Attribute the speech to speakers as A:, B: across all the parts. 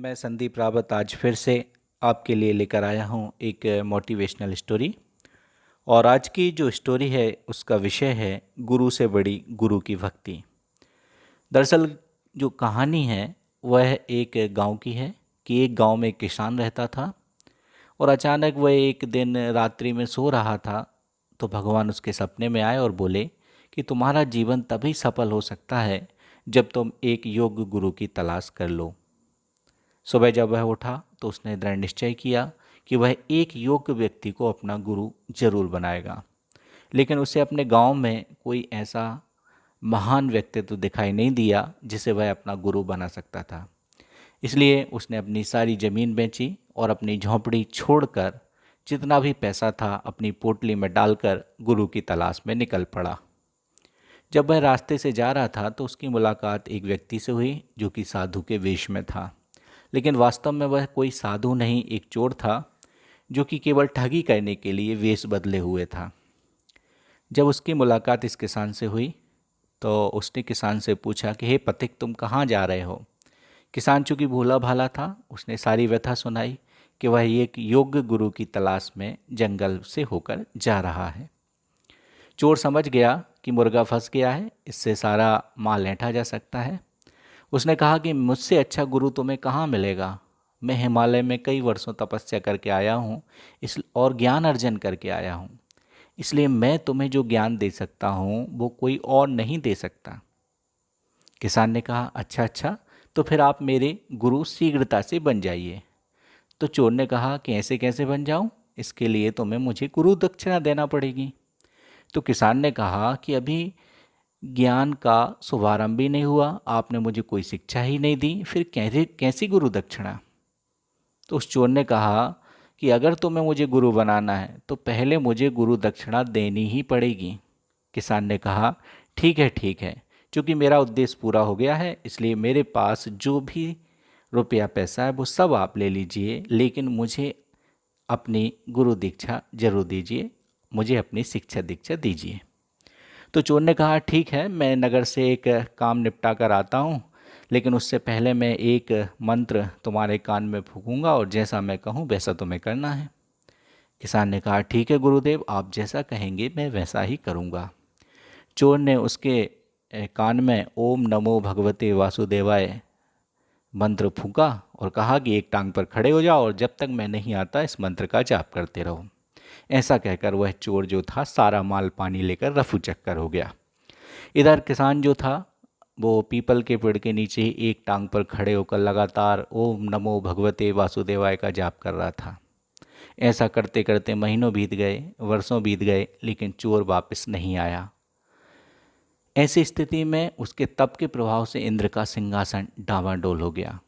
A: मैं संदीप रावत आज फिर से आपके लिए लेकर आया हूँ एक मोटिवेशनल स्टोरी। और आज की जो स्टोरी है उसका विषय है गुरु से बड़ी गुरु की भक्ति। दरअसल जो कहानी है वह एक गांव की है कि एक गांव में एक किसान रहता था और अचानक वह एक दिन रात्रि में सो रहा था तो भगवान उसके सपने में आए और बोले कि तुम्हारा जीवन तभी सफल हो सकता है जब तुम एक योग्य गुरु की तलाश कर लो। सुबह जब वह उठा तो उसने दृढ़ निश्चय किया कि वह एक योग्य व्यक्ति को अपना गुरु जरूर बनाएगा, लेकिन उसे अपने गांव में कोई ऐसा महान व्यक्तित्व तो दिखाई नहीं दिया जिसे वह अपना गुरु बना सकता था। इसलिए उसने अपनी सारी ज़मीन बेची और अपनी झोंपड़ी छोड़कर जितना भी पैसा था अपनी पोटली में डालकर गुरु की तलाश में निकल पड़ा। जब वह रास्ते से जा रहा था तो उसकी मुलाकात एक व्यक्ति से हुई जो कि साधु के वेश में था, लेकिन वास्तव में वह कोई साधु नहीं, एक चोर था जो कि केवल ठगी करने के लिए वेश बदले हुए था। जब उसकी मुलाकात इस किसान से हुई तो उसने किसान से पूछा कि हे पथिक, तुम कहाँ जा रहे हो। किसान चूँकि भोला भाला था, उसने सारी व्यथा सुनाई कि वह एक योग्य गुरु की तलाश में जंगल से होकर जा रहा है। चोर समझ गया कि मुर्गा फंस गया है, इससे सारा माल ऐंठा जा सकता है। उसने कहा कि मुझसे अच्छा गुरु तुम्हें कहाँ मिलेगा। मैं हिमालय में कई वर्षों तपस्या करके आया हूँ इस और ज्ञान अर्जन करके आया हूँ, इसलिए मैं तुम्हें जो ज्ञान दे सकता हूँ वो कोई और नहीं दे सकता। किसान ने कहा अच्छा अच्छा, तो फिर आप मेरे गुरु शीघ्रता से बन जाइए। तो चोर ने कहा कि ऐसे कैसे बन जाऊं, इसके लिए तुम्हें मुझे गुरु दक्षिणा देना पड़ेगी। तो किसान ने कहा कि अभी ज्ञान का शुभारंभ भी नहीं हुआ, आपने मुझे कोई शिक्षा ही नहीं दी, फिर कैसे कैसी गुरु दक्षिणा। तो उस चोर ने कहा कि अगर तुम्हें मुझे गुरु बनाना है तो पहले मुझे गुरु दक्षिणा देनी ही पड़ेगी। किसान ने कहा ठीक है, क्योंकि मेरा उद्देश्य पूरा हो गया है इसलिए मेरे पास जो भी रुपया पैसा है वो सब आप ले लीजिए, लेकिन मुझे अपनी गुरु दीक्षा जरूर दीजिए, मुझे अपनी शिक्षा दीक्षा दीजिए। तो चोर ने कहा ठीक है, मैं नगर से एक काम निपटा कर आता हूँ, लेकिन उससे पहले मैं एक मंत्र तुम्हारे कान में फूंकूंगा और जैसा मैं कहूँ वैसा तुम्हें करना है। किसान ने कहा ठीक है गुरुदेव, आप जैसा कहेंगे मैं वैसा ही करूँगा। चोर ने उसके कान में ओम नमो भगवते वासुदेवाय मंत्र फूंका और कहा कि एक टांग पर खड़े हो जाओ और जब तक मैं नहीं आता इस मंत्र का जाप करते रहो। ऐसा कहकर वह चोर जो था सारा माल पानी लेकर रफू चक्कर हो गया। इधर किसान जो था वो पीपल के पेड़ के नीचे ही एक टांग पर खड़े होकर लगातार ओम नमो भगवते वासुदेवाय का जाप कर रहा था। ऐसा करते करते महीनों बीत गए, वर्षों बीत गए, लेकिन चोर वापस नहीं आया। ऐसी स्थिति में उसके तप के प्रभाव से इंद्र का सिंहासन डावाडोल हो गया।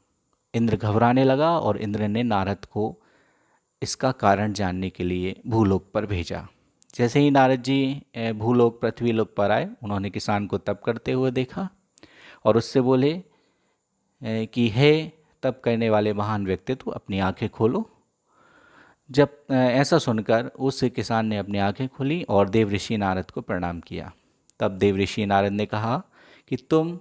A: इंद्र घबराने लगा और इंद्र ने नारद को इसका कारण जानने के लिए भूलोक पर भेजा। जैसे ही नारद जी भूलोक पृथ्वीलोक पर आए, उन्होंने किसान को तप करते हुए देखा और उससे बोले कि हे तप करने वाले महान व्यक्तित्व, अपनी आंखें खोलो। जब ऐसा सुनकर उस किसान ने अपनी आंखें खोली और देव ऋषि नारद को प्रणाम किया। तब देव ऋषि नारद ने कहा कि तुम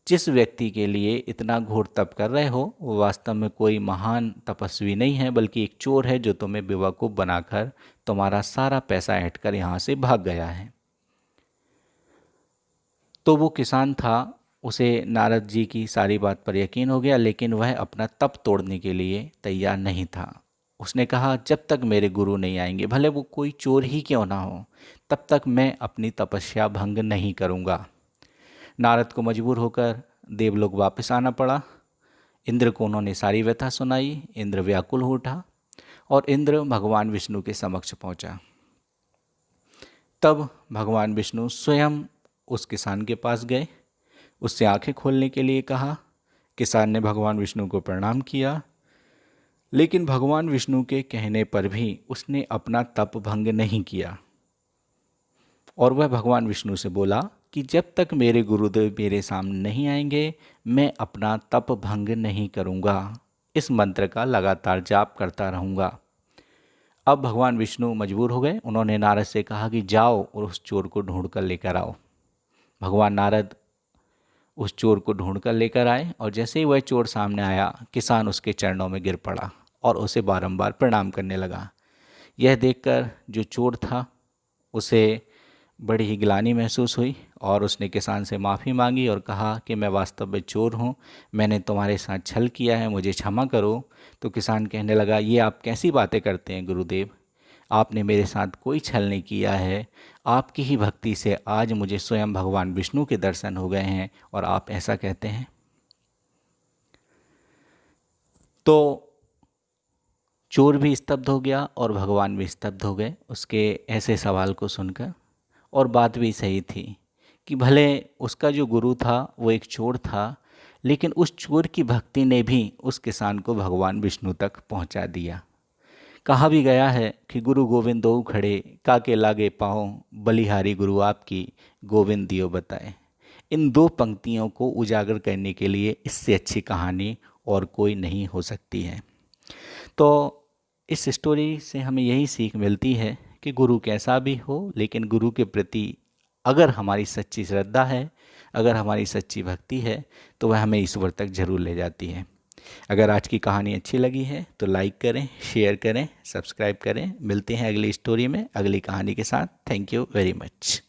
A: जिस व्यक्ति के लिए इतना घोर तप कर रहे हो वो वास्तव में कोई महान तपस्वी नहीं है, बल्कि एक चोर है जो तुम्हें बेवकूफ़ बनाकर तुम्हारा सारा पैसा ऐंठ कर यहाँ से भाग गया है। तो वो किसान था, उसे नारद जी की सारी बात पर यकीन हो गया, लेकिन वह अपना तप तोड़ने के लिए तैयार नहीं था। उसने कहा जब तक मेरे गुरु नहीं आएंगे, भले वो कोई चोर ही क्यों ना हो, तब तक मैं अपनी तपस्या भंग नहीं करूँगा। नारद को मजबूर होकर देवलोक वापस आना पड़ा। इंद्र को उन्होंने सारी व्यथा सुनाई। इंद्र व्याकुल हो उठा और इंद्र भगवान विष्णु के समक्ष पहुंचा। तब भगवान विष्णु स्वयं उस किसान के पास गए, उससे आंखें खोलने के लिए कहा। किसान ने भगवान विष्णु को प्रणाम किया, लेकिन भगवान विष्णु के कहने पर भी उसने अपना तप भंग नहीं किया और वह भगवान विष्णु से बोला कि जब तक मेरे गुरुदेव मेरे सामने नहीं आएंगे मैं अपना तप भंग नहीं करूँगा, इस मंत्र का लगातार जाप करता रहूँगा। अब भगवान विष्णु मजबूर हो गए। उन्होंने नारद से कहा कि जाओ और उस चोर को ढूंढ कर लेकर आओ। भगवान नारद उस चोर को ढूंढ कर लेकर आए और जैसे ही वह चोर सामने आया, किसान उसके चरणों में गिर पड़ा और उसे बारंबार प्रणाम करने लगा। यह देखकर जो चोर था उसे बड़ी ही ग्लानि महसूस हुई और उसने किसान से माफ़ी मांगी और कहा कि मैं वास्तव में चोर हूँ, मैंने तुम्हारे साथ छल किया है, मुझे क्षमा करो। तो किसान कहने लगा, ये आप कैसी बातें करते हैं गुरुदेव, आपने मेरे साथ कोई छल नहीं किया है। आपकी ही भक्ति से आज मुझे स्वयं भगवान विष्णु के दर्शन हो गए हैं और आप ऐसा कहते हैं। तो चोर भी स्तब्ध हो गया और भगवान भी स्तब्ध हो गए उसके ऐसे सवाल को सुनकर। और बात भी सही थी कि भले उसका जो गुरु था वो एक चोर था, लेकिन उस चोर की भक्ति ने भी उस किसान को भगवान विष्णु तक पहुंचा दिया। कहा भी गया है कि गुरु गोविंद दो खड़े, काके लागे पाओ, बलिहारी गुरु आपकी, गोविंद दियो बताए। इन दो पंक्तियों को उजागर करने के लिए इससे अच्छी कहानी और कोई नहीं हो सकती है। तो इस स्टोरी से हमें यही सीख मिलती है कि गुरु कैसा भी हो, लेकिन गुरु के प्रति अगर हमारी सच्ची श्रद्धा है, अगर हमारी सच्ची भक्ति है, तो वह हमें ईश्वर तक जरूर ले जाती है। अगर आज की कहानी अच्छी लगी है तो लाइक करें, शेयर करें, सब्सक्राइब करें। मिलते हैं अगली स्टोरी में अगली कहानी के साथ। Thank you very much.